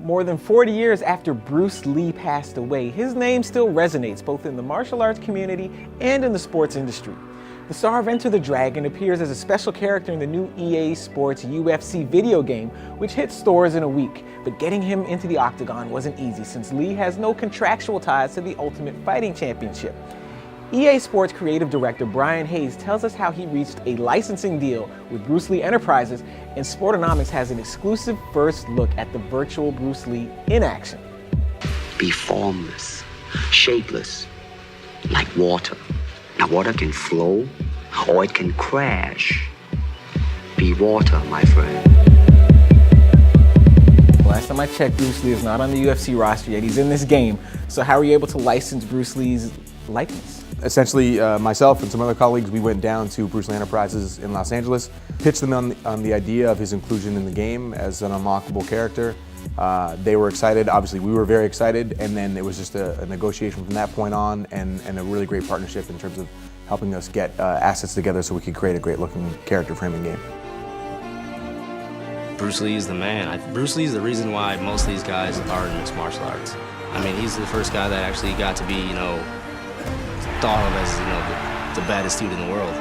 More than 40 years after Bruce Lee passed away, his name still resonates both in the martial arts community and in the sports industry. The star of Enter the Dragon appears as a special character in the new EA Sports UFC video game, which hit stores in a week. But getting him into the octagon wasn't easy since Lee has no contractual ties to the Ultimate Fighting Championship. EA Sports creative director Brian Hayes tells us how he reached a licensing deal with Bruce Lee Enterprises, and Sportonomics has an exclusive first look at the virtual Bruce Lee in action. Be formless, shapeless, like water. Now water can flow or it can crash. Be water, my friend. Last time I checked, Bruce Lee is not on the UFC roster yet. He's in this game. So how are you able to license Bruce Lee's likeness? Essentially, myself and some other colleagues, we went down to Bruce Lee Enterprises in Los Angeles, pitched them on the idea of his inclusion in the game as an unlockable character. They were excited, obviously we were very excited, and then it was just a negotiation from that point on and a really great partnership in terms of helping us get assets together so we could create a great looking character for him in game. Bruce Lee is the man. Bruce Lee is the reason why most of these guys are in mixed martial arts. I mean, he's the first guy that actually got to be, thought of as, the baddest dude in the world.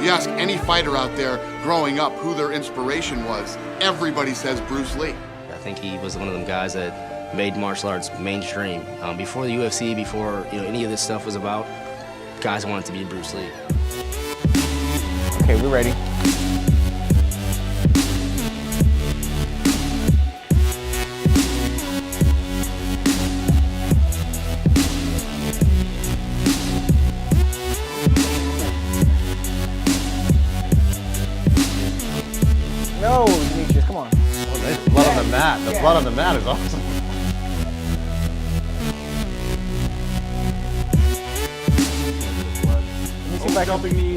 You ask any fighter out there growing up who their inspiration was, everybody says Bruce Lee. I think he was one of them guys that made martial arts mainstream. Before the UFC, before any of this stuff was about, guys wanted to be Bruce Lee. Okay, we're ready. No, Demetrius, come on. Oh, nice blood on the mat. The blood on the mat is awesome.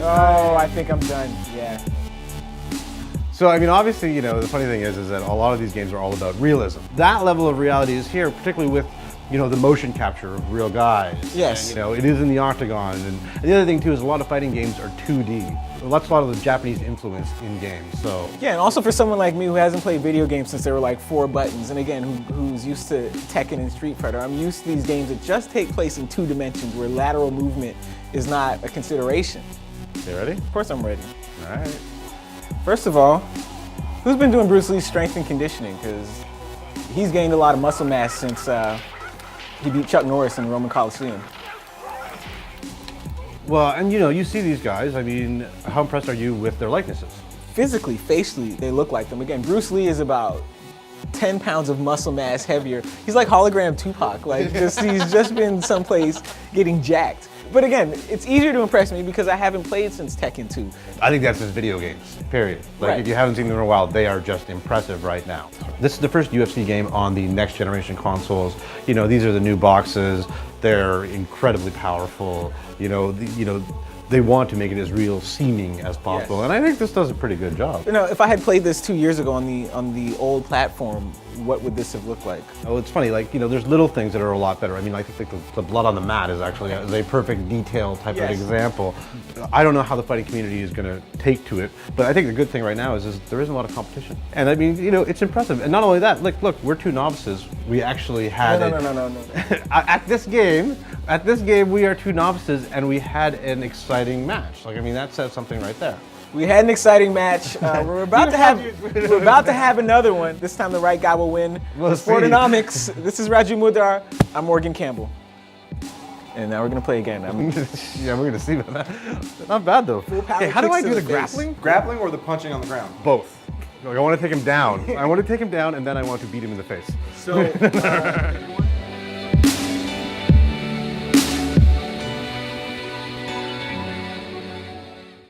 Oh, I think I'm done. Yeah. So, I mean, obviously, the funny thing is that a lot of these games are all about realism. That level of reality is here, particularly with, the motion capture of real guys. Yes. And, it is in the octagon. And the other thing, too, is a lot of fighting games are 2D. That's a lot of the Japanese influence in games, so. Yeah, and also for someone like me who hasn't played video games since there were like 4 buttons, and again, who's used to Tekken and Street Fighter, I'm used to these games that just take place in 2 dimensions where lateral movement is not a consideration. You ready? Of course I'm ready. All right. First of all, who's been doing Bruce Lee's strength and conditioning? Because he's gained a lot of muscle mass since he beat Chuck Norris in the Roman Coliseum. Well, and you see these guys, I mean, how impressed are you with their likenesses? Physically, facially, they look like them. Again, Bruce Lee is about 10 pounds of muscle mass heavier. He's like hologram Tupac, he's just been someplace getting jacked. But again, it's easier to impress me because I haven't played since Tekken 2. I think that's just video games, period. Right. If you haven't seen them in a while, they are just impressive right now. This is the first UFC game on the next generation consoles. These are the new boxes. They're incredibly powerful. They want to make it as real seeming as possible, Yes. and I think this does a pretty good job. If I had played this 2 years ago on the old platform, what would this have looked like? Oh, it's funny, there's little things that are a lot better. I mean, I think the blood on the mat is actually a perfect detail type of example. I don't know how the fighting community is going to take to it, but I think the good thing right now is there isn't a lot of competition. And I mean, it's impressive. And not only that, look, we're 2 novices. We actually had No. At this game, we are 2 novices, and we had an exciting match. That says something right there. We had an exciting match. We're about to have another one. This time the right guy will win. We'll see. Sportonomics. This is Raju Mudhar. I'm Morgan Campbell. And now we're gonna play again. Yeah, we're gonna see about that. Not bad though. Hey, how do I do the face. grappling? Grappling or the punching on the ground? Both. I want to take him down. I want to take him down, and then I want to beat him in the face. So.